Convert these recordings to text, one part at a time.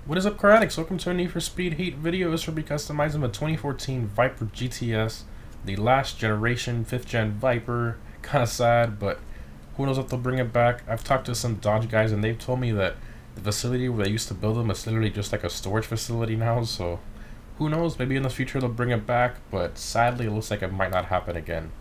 What is up, Karatics? Welcome to a Need for Speed Heat video. This will be customizing a 2014 Viper GTS, the last generation, 5th gen Viper. Kind of sad, but who knows if they'll bring it back. I've talked to some Dodge guys and they've told me that the facility where they used to build them is literally just like a storage facility now, so who knows, maybe in the future they'll bring it back, but sadly it looks like it might not happen again.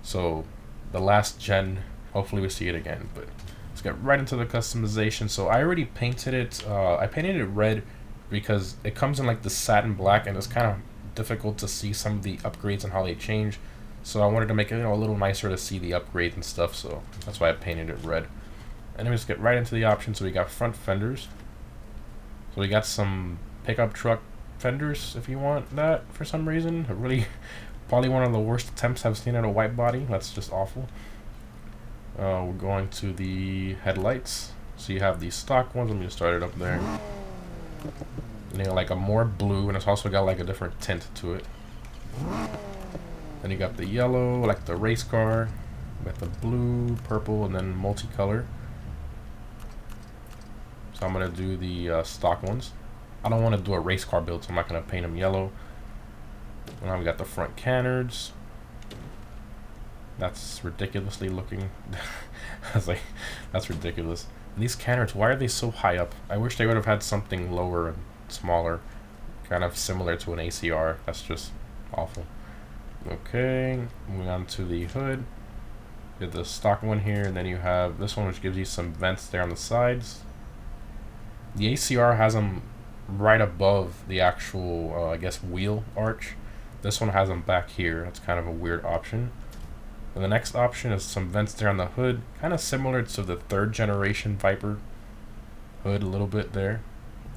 So the last gen, hopefully we see it again, but let's get right into the customization. So I already painted it. I painted it red because it comes in like the satin black and it's kind of difficult to see some of the upgrades and how they change. So I wanted to make it, a little nicer to see the upgrades and stuff, so that's why I painted it red. And then we just get right into the options. So we got front fenders. So we got some pickup truck fenders if you want that for some reason. Probably one of the worst attempts I've seen at a white body. That's just awful. We're going to the headlights. So you have these stock ones. Let me just start it up there. And you got like a more blue, and it's also got like a different tint to it. Then you got the yellow, like the race car, with the blue, purple, and then multicolor. So I'm gonna do the stock ones. I don't want to do a race car build, so I'm not gonna paint them yellow. And now we got the front canards. That's ridiculously looking. I was like, that's ridiculous. And these canards, why are they so high up? I wish they would have had something lower and smaller, kind of similar to an ACR. That's just awful. Okay, moving on to the hood. You have the stock one here, and then you have this one, which gives you some vents there on the sides. The ACR has them right above the actual, I guess, wheel arch. This one has them back here. That's kind of a weird option. And the next option is some vents there on the hood, kind of similar to the 3rd generation Viper hood a little bit there.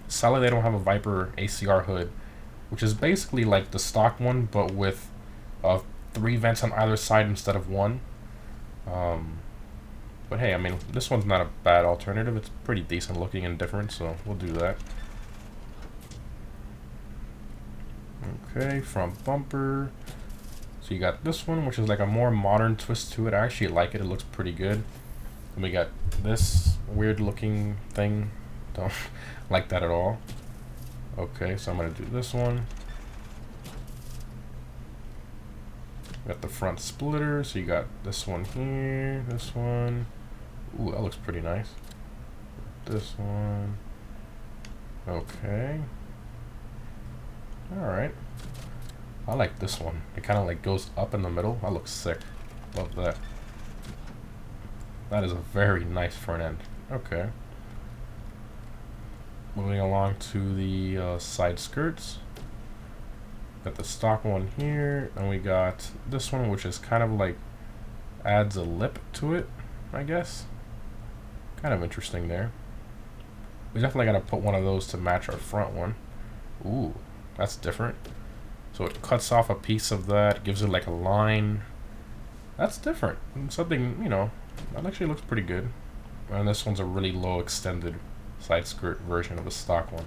Sadly, they don't have a Viper ACR hood, which is basically like the stock one, but with 3 vents on either side instead of 1. But hey, I mean, this one's not a bad alternative. It's pretty decent looking and different, so we'll do that. Okay, front bumper. So you got this one, which is like a more modern twist to it. I actually like it. It looks pretty good. And we got this weird looking thing. Don't like that at all. Okay, so I'm going to do this one. Got the front splitter. So you got this one here, this one. Ooh, that looks pretty nice. This one. Okay. Alright. I like this one. It kind of like goes up in the middle. That looks sick. Love that. That is a very nice front end. Okay. Moving along to the side skirts. Got the stock one here, and we got this one, which is kind of like adds a lip to it, I guess. Kind of interesting there. We definitely got to put one of those to match our front one. Ooh, that's different. So it cuts off a piece of that, gives it like a line. That's different. Something, that actually looks pretty good. And this one's a really low extended side skirt version of the stock one.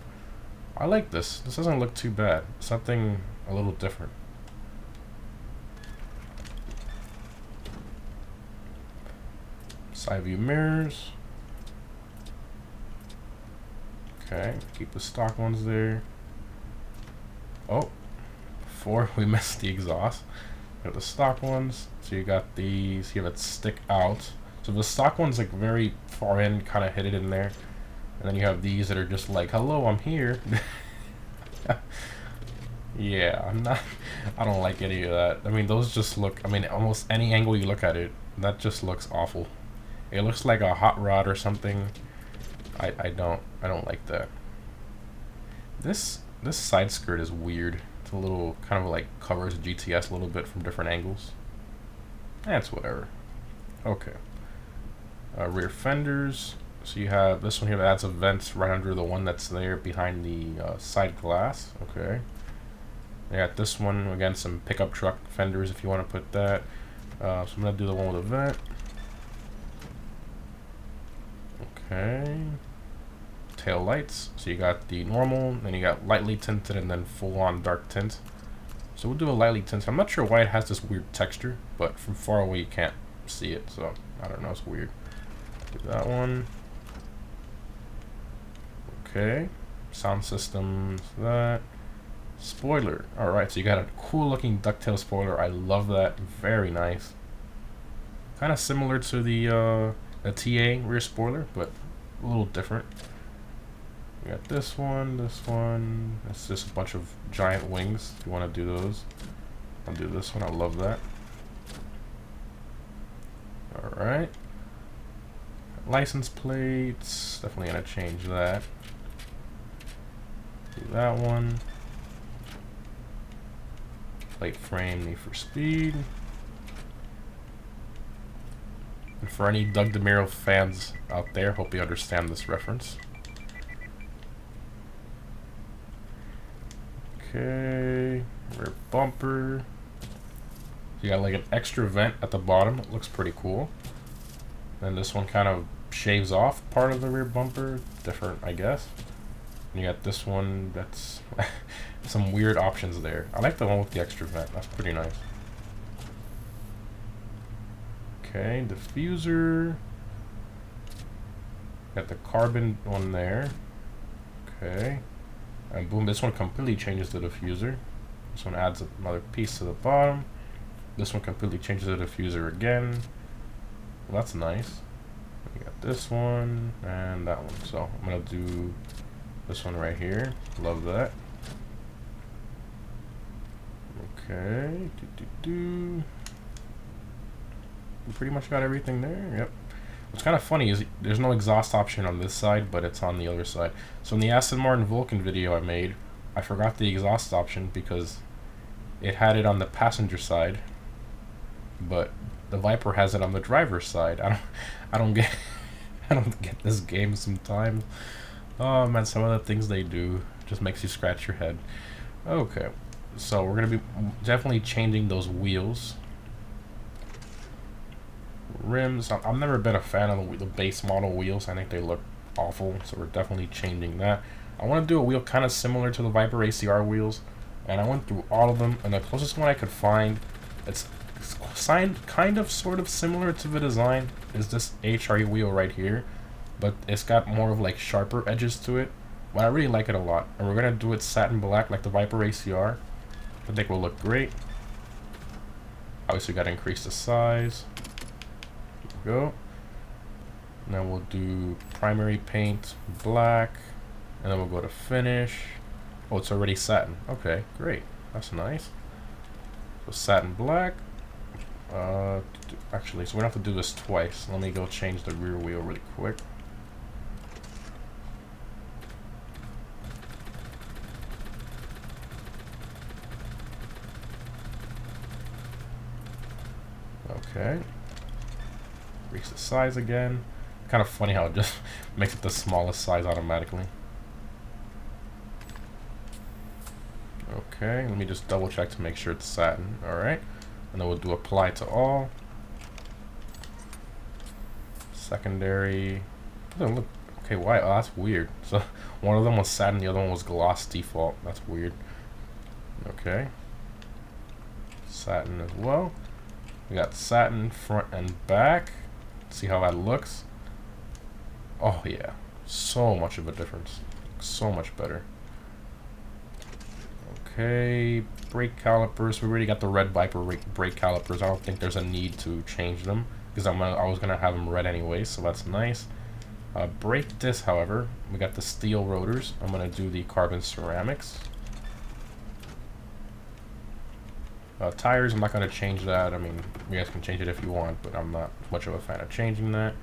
I like this. This doesn't look too bad. Something a little different. Side view mirrors. Okay, keep the stock ones there. Oh. Before we missed the exhaust. You have the stock ones, so you got these here that stick out. So the stock ones like very far in, kind of hit it in there, and then you have these that are just like, hello, I'm here. Yeah, I don't like any of that. I mean, those just look, almost any angle you look at it, that just looks awful. It looks like a hot rod or something. I don't like that. This side skirt is weird. A little kind of like covers GTS a little bit from different angles. That's whatever. Okay. Rear fenders. So you have this one here that adds a vent right under the one that's there behind the side glass. Okay. You got this one again, some pickup truck fenders if you want to put that. So I'm gonna do the one with a vent. Okay. Tail lights. So you got the normal, then you got lightly tinted, and then full-on dark tint. So we'll do a lightly tinted. I'm not sure why it has this weird texture, but from far away you can't see it, so I don't know, it's weird. Do that one. Okay. Sound systems, that. Spoiler. Alright, so you got a cool looking ducktail spoiler. I love that. Very nice. Kind of similar to the TA rear spoiler, but a little different. We got this one, this one. It's just a bunch of giant wings. If you want to do those, I'll do this one. I love that. Alright. License plates. Definitely gonna change that. Do that one. Plate frame, Need for Speed. And for any Doug DeMuro fans out there, hope you understand this reference. Okay, rear bumper. You got like an extra vent at the bottom. It looks pretty cool. Then this one kind of shaves off part of the rear bumper. Different, I guess. And you got this one that's some weird options there. I like the one with the extra vent. That's pretty nice. Okay, diffuser. Got the carbon one there. Okay. And boom, this one completely changes the diffuser. This one adds another piece to the bottom. This one completely changes the diffuser again. Well, that's nice. We got this one and that one. So I'm gonna do this one right here. Love that. Okay. We pretty much got everything there. Yep. What's kind of funny is there's no exhaust option on this side, but it's on the other side. So in the Aston Martin Vulcan video I made, I forgot the exhaust option because it had it on the passenger side, but the Viper has it on the driver's side. I don't get I don't get this game sometimes. Oh man, some of the things they do just makes you scratch your head. Okay, so we're gonna be definitely changing those wheels. Rims, I've never been a fan of the base model wheels. I think they look awful, so we're definitely changing that. I want to do a wheel kind of similar to the Viper ACR wheels, and I went through all of them, and the closest one I could find, it's kind of sort of similar to the design, is this HRE wheel right here, but it's got more of like sharper edges to it. But I really like it a lot, and we're gonna do it satin black like the Viper ACR. I think will look great. Obviously, got to increase the size. Go. And then we'll do primary paint black, and then we'll go to finish. Oh, it's already satin. Okay, great. That's nice. So satin black. Actually, so we don't have to do this twice. Let me go change the rear wheel really quick. Okay. Increase the size again. Kind of funny how it just makes it the smallest size automatically. Okay, let me just double check to make sure it's satin. Alright. And then we'll do apply to all. Secondary. Doesn't look okay, why? Oh, that's weird. So one of them was satin, the other one was gloss default. That's weird. Okay. Satin as well. We got satin front and back. See how that looks. Oh yeah, so much of a difference, so much better. Okay, brake calipers. We already got the red Viper brake calipers. I don't think there's a need to change them because I was gonna have them red anyway, so that's nice. Brake disc, however, we got the steel rotors. I'm gonna do the carbon ceramics. Tires, I'm not going to change that. I mean, you guys can change it if you want, but I'm not much of a fan of changing that.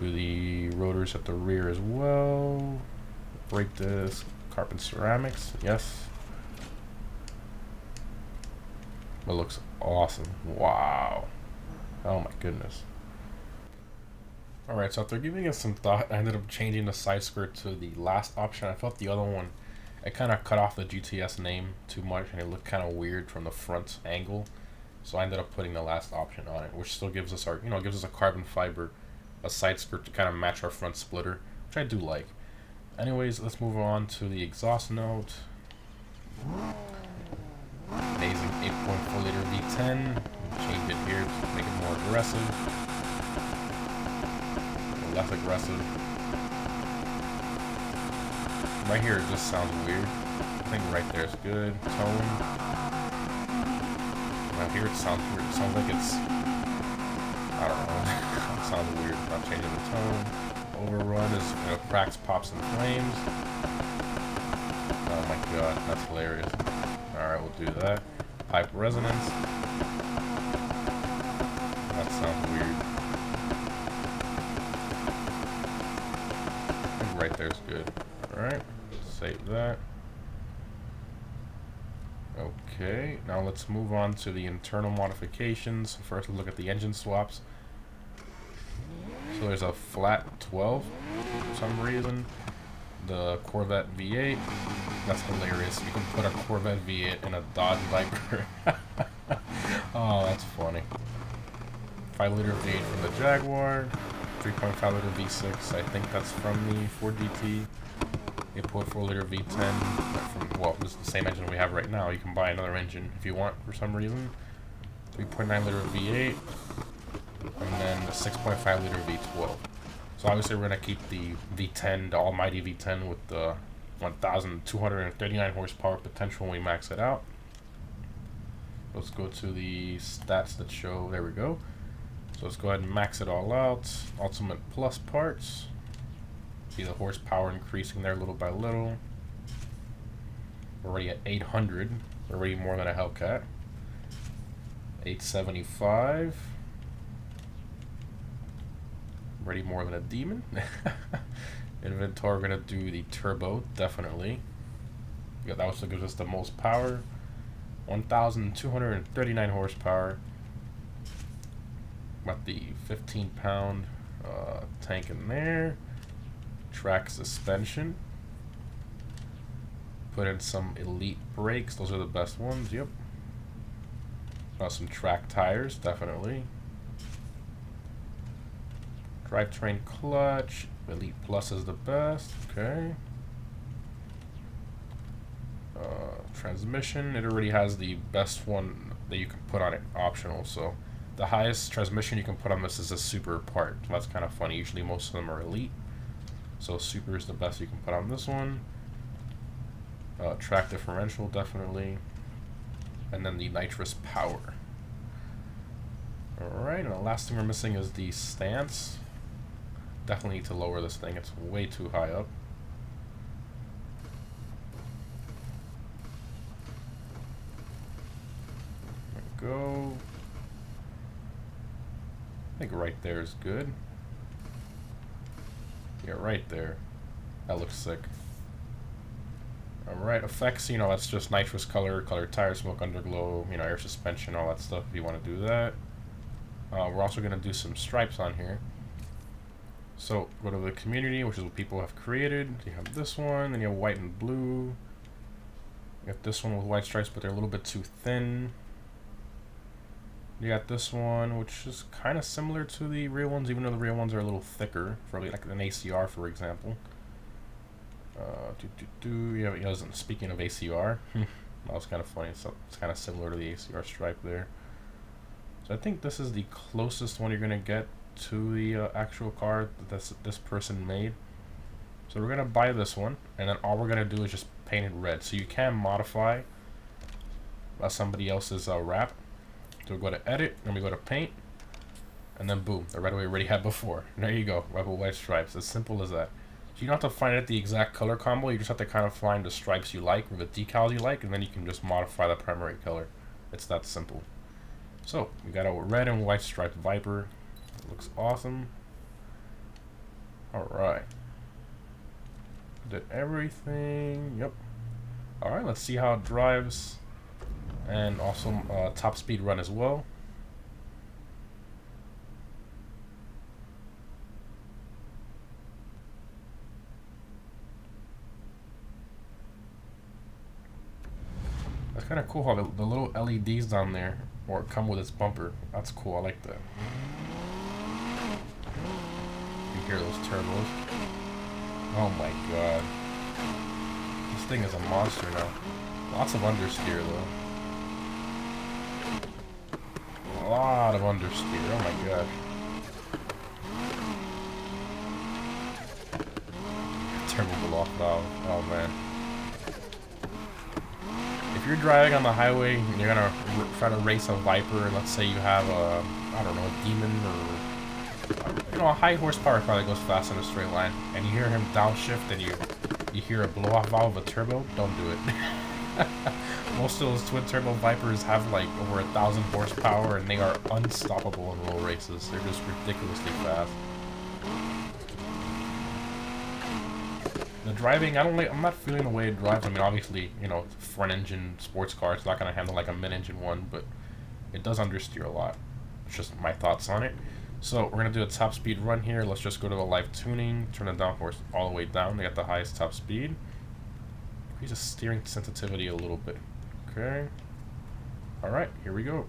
Do the rotors at the rear as well. Brake disc, carbon ceramics, yes. It looks awesome. Wow. Oh my goodness. Alright, so after giving it some thought, I ended up changing the side skirt to the last option. I felt the other one, it kind of cut off the GTS name too much and it looked kind of weird from the front angle. So I ended up putting the last option on it, which still gives us our, gives us a carbon fiber, a side skirt to kind of match our front splitter, which I do like. Anyways, let's move on to the exhaust note. Amazing 8.4 liter V10. Change it here to make it more aggressive. Less aggressive. Right here it just sounds weird. I think right there is good. Tone. Right here it sounds weird. It sounds like it's, I don't know. It sounds weird. Not changing the tone. Overrun is, you know, cracks, pops, and flames. Oh my god, that's hilarious. Alright, we'll do that. Pipe resonance. That sounds weird. I think right there's good. Alright, save that. Okay, now let's move on to the internal modifications. First, we'll look at the engine swaps. So there's a flat 12 for some reason. The Corvette V8. That's hilarious. You can put a Corvette V8 in a Dodge Viper. Oh, that's funny. 5-liter V8 from the Jaguar. 3.5-liter V6. I think that's from the Ford GT. 8.4-liter V10 from, well, this is the same engine we have right now. You can buy another engine if you want for some reason. 3.9-liter V8. And then the 6.5-liter V12. So obviously we're going to keep the V10, the almighty V10 with the 1,239 horsepower potential when we max it out. Let's go to the stats that show, there we go. So let's go ahead and max it all out. Ultimate Plus parts. See the horsepower increasing there little by little. We're already at 800. We're already more than a Hellcat. 875. Already more than a Demon. Inventory, we're going to do the turbo, definitely. Yeah, that also gives us the most power. 1,239 horsepower. Got the 15-pound tank in there. Track suspension. Put in some elite brakes. Those are the best ones, yep. Some track tires, definitely. Drivetrain clutch. Elite Plus is the best. Okay. Transmission. It already has the best one that you can put on it, optional. So the highest transmission you can put on this is a super part. So that's kind of funny. Usually most of them are elite. So super is the best you can put on this one. Track differential, definitely. And then the nitrous power. Alright, and the last thing we're missing is the stance. Definitely need to lower this thing. It's way too high up. There we go. I think right there is good. Yeah, right there. That looks sick. Alright, effects, you know, that's just nitrous color, tire, smoke, underglow, you know, air suspension, all that stuff if you want to do that. We're also going to do some stripes on here. So, go to the community, which is what people have created. You have this one, then you have white and blue. You got this one with white stripes, but they're a little bit too thin. You got this one, which is kind of similar to the real ones, even though the real ones are a little thicker, for like an ACR, for example. Yeah, speaking of ACR, that was kind of funny. So it's kind of similar to the ACR stripe there. So I think this is the closest one you're gonna get to the actual car that this person made. So we're gonna buy this one, and then all we're gonna do is just paint it red. So you can modify somebody else's wrap. So we go to edit, and we go to paint, and then boom, the red we already had before. And there you go, red with white stripes. As simple as that. So you don't have to find it the exact color combo. You just have to kind of find the stripes you like or the decals you like, and then you can just modify the primary color. It's that simple. So we got a red and white striped Viper. It looks awesome. All right. Did everything. Yep. All right. Let's see how it drives, and also top speed run as well. That's kind of cool how the little LEDs down there or come with its bumper. That's cool. I like that. You hear those turbos? Oh my god. This thing is a monster now. Lots of understeer though. A lot of understeer. Oh my god. turbo blow-off valve. Oh man. If you're driving on the highway and you're gonna try to race a Viper, and let's say you have a, I don't know, a Demon or, you know, a high horsepower car that goes fast in a straight line, and you hear him downshift and you hear a blow-off valve of a turbo, don't do it. Most of those twin turbo Vipers have like over 1,000 horsepower and they are unstoppable in low races. They're just ridiculously fast. The driving, I'm not feeling the way it drives. I mean, obviously, you know, front engine sports car, it's not going to handle like a mid-engine one, but it does understeer a lot. It's just my thoughts on it. So we're going to do a top speed run here. Let's just go to the live tuning, turn the downforce all the way down to get the highest top speed. Increase the steering sensitivity a little bit. Okay. Alright, here we go.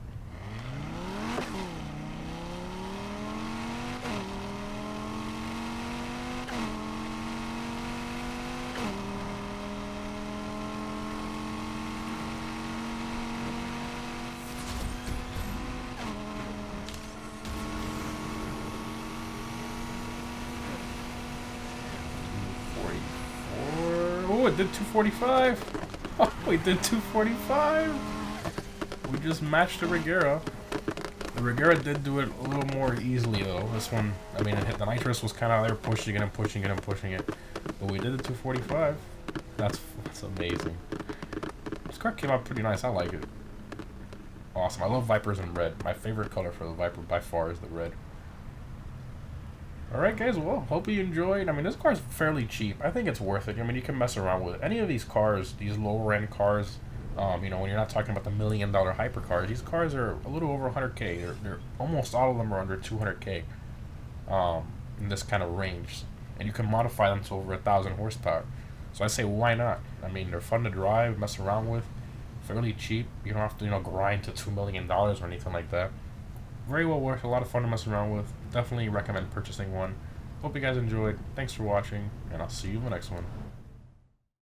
Oh, it did 245. Oh, we did 245. We just matched the Regera. The Regera did do it a little more easily though. This one, I mean, the nitrous was kind of there pushing it and pushing it and pushing it, but we did the 245. That's amazing. This car came out pretty nice. I like it. Awesome. I love Vipers in red. My favorite color for the Viper by far is the red. Alright guys, well, hope you enjoyed. I mean, this car is fairly cheap. I think it's worth it. I mean, you can mess around with it. Any of these cars, these lower end cars, you know, when you're not talking about the $1 million hypercars, these cars are a little over 100K. They're almost all of them are under 200K in this kind of range. And you can modify them to over 1,000 horsepower. So I say, why not? I mean, they're fun to drive, mess around with, fairly cheap. You don't have to, you know, grind to $2 million or anything like that. Very well worth, a lot of fun to mess around with. Definitely recommend purchasing one. Hope you guys enjoyed. Thanks for watching, and I'll see you in the next one.